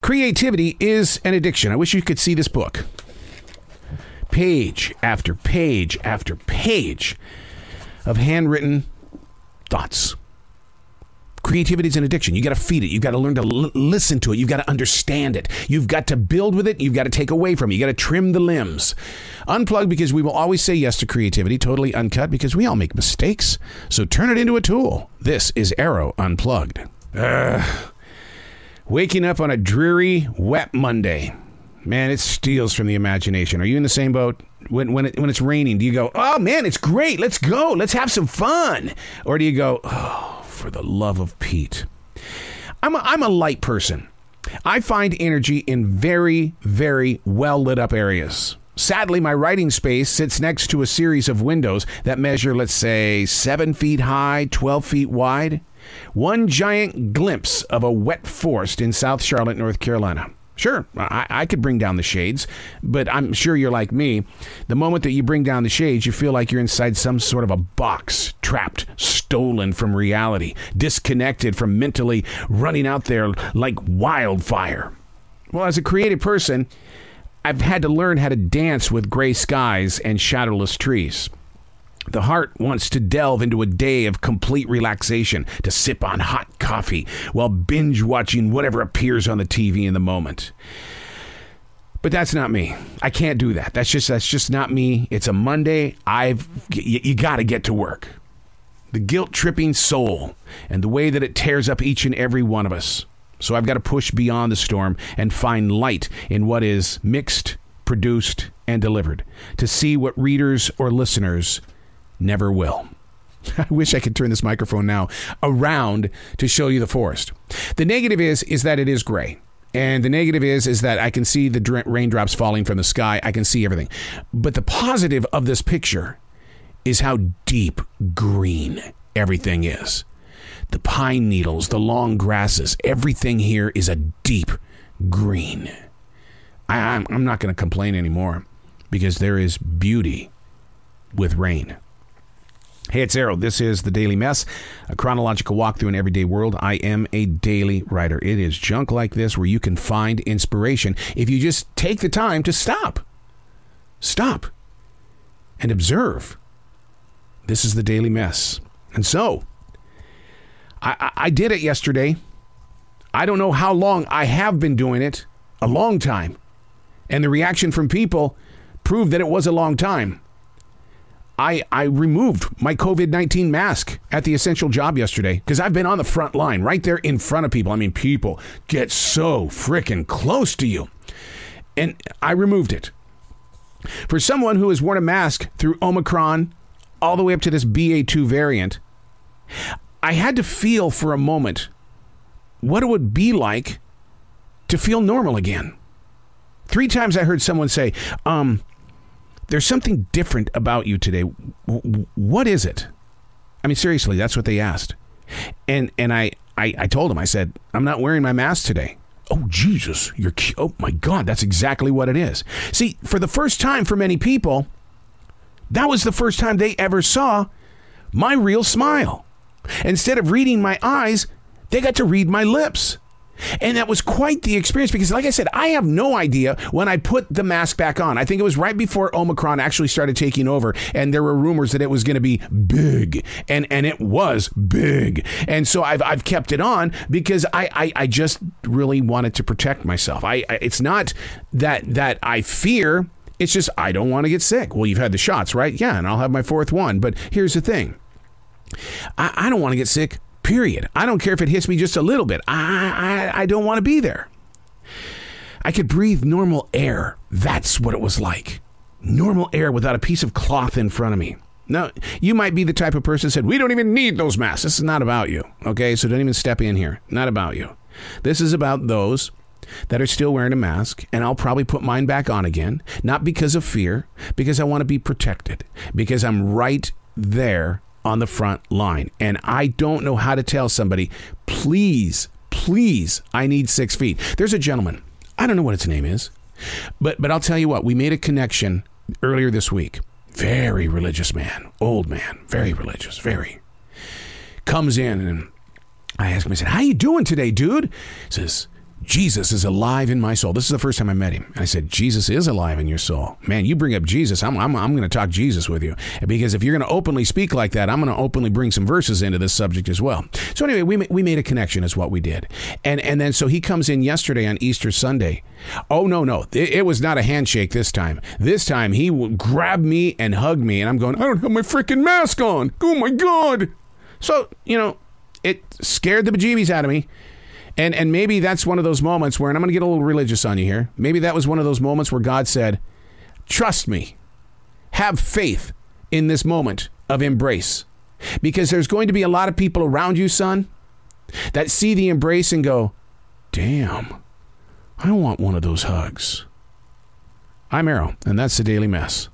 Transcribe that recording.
Creativity is an addiction. I wish you could see this book. Page after page after page of handwritten thoughts. Creativity is an addiction. You got to feed it. You got to learn to listen to it. You got to understand it. You've got to build with it. You've got to take away from it. You got to trim the limbs. Unplug, because we will always say yes to creativity. Totally uncut, because we all make mistakes. So turn it into a tool. This is Arrow Unplugged. Waking up on a dreary, wet Monday. Man, it steals from the imagination. Are you in the same boat? When it's raining, do you go, oh man, it's great. Let's go. Let's have some fun. Or do you go, oh, for the love of Pete. I'm a light person. I find energy in very, very well lit up areas. Sadly, my writing space sits next to a series of windows that measure, let's say, 7 feet high, 12 feet wide. One giant glimpse of a wet forest in South Charlotte, North Carolina. Sure, I could bring down the shades, but I'm sure you're like me. The moment that you bring down the shades, you feel like you're inside some sort of a box, trapped, stolen from reality, disconnected from mentally running out there like wildfire. Well, as a creative person, I've had to learn how to dance with gray skies and shadowless trees. The heart wants to delve into a day of complete relaxation, to sip on hot coffee while binge watching whatever appears on the TV in the moment. But that's not me. I can't do that. That's just not me. It's a Monday. You got to get to work. The guilt-tripping soul and the way that it tears up each and every one of us. So I've got to push beyond the storm and find light in what is mixed, produced, and delivered, to see what readers or listeners never will. I wish I could turn this microphone now around to show you the forest. The negative is that it is gray. And the negative is that I can see the raindrops falling from the sky. I can see everything. But the positive of this picture is how deep green everything is. The pine needles, the long grasses, everything here is a deep green. I'm not going to complain anymore, because there is beauty with rain. Hey, it's Arrow. This is The Daily Mess, a chronological walk through an everyday world. I am a daily writer. It is junk like this where you can find inspiration if you just take the time to stop and observe. This is The Daily Mess. And so, I did it yesterday. I don't know how long I have been doing it. A long time. And the reaction from people proved that it was a long time. I removed my COVID-19 mask at the essential job yesterday, because I've been on the front line, right there in front of people. I mean, people get so freaking close to you. And I removed it. For someone who has worn a mask through Omicron all the way up to this BA2 variant, I had to feel for a moment what it would be like to feel normal again. 3 times I heard someone say, there's something different about you today. What is it? I mean, seriously, that's what they asked. And I told them, I said, I'm not wearing my mask today. Oh, Jesus, oh my God, that's exactly what it is. See, for the first time for many people, that was the first time they ever saw my real smile. Instead of reading my eyes, they got to read my lips. And that was quite the experience, because, like I said, I have no idea when I put the mask back on. I think it was right before Omicron actually started taking over, and there were rumors that it was going to be big, and it was big. And so I've kept it on because I just really wanted to protect myself. It's not that I fear. It's just I don't want to get sick. Well, you've had the shots, right? Yeah, and I'll have my 4th one. But here's the thing. I don't want to get sick. Period. I don't care if it hits me just a little bit. I don't want to be there. I could breathe normal air. That's what it was like. Normal air without a piece of cloth in front of me. Now, you might be the type of person that said, we don't even need those masks. This is not about you. Okay, so don't even step in here. Not about you. This is about those that are still wearing a mask, and I'll probably put mine back on again. Not because of fear, because I want to be protected. Because I'm right there on the front line. And I don't know how to tell somebody, please, I need 6 feet. There's a gentleman. I don't know what his name is, but I'll tell you what, we made a connection earlier this week. Very religious man, old man, very religious, very. Comes in and I ask him, I said, how you doing today, dude? He says, Jesus is alive in my soul. This is the first time I met him. And I said, Jesus is alive in your soul. Man, you bring up Jesus, I'm going to talk Jesus with you. Because if you're going to openly speak like that, I'm going to openly bring some verses into this subject as well. So anyway, we made a connection is what we did. And then so he comes in yesterday on Easter Sunday. Oh, no. It was not a handshake this time. This time he grabbed me and hugged me. And I'm going, I don't have my freaking mask on. Oh, my God. So, it scared the bejeebies out of me. And maybe that's one of those moments where, and I'm going to get a little religious on you here. Maybe that was one of those moments where God said, trust me, have faith in this moment of embrace. Because there's going to be a lot of people around you, son, that see the embrace and go, damn, I want one of those hugs. I'm Arrow, and that's the Daily Mess.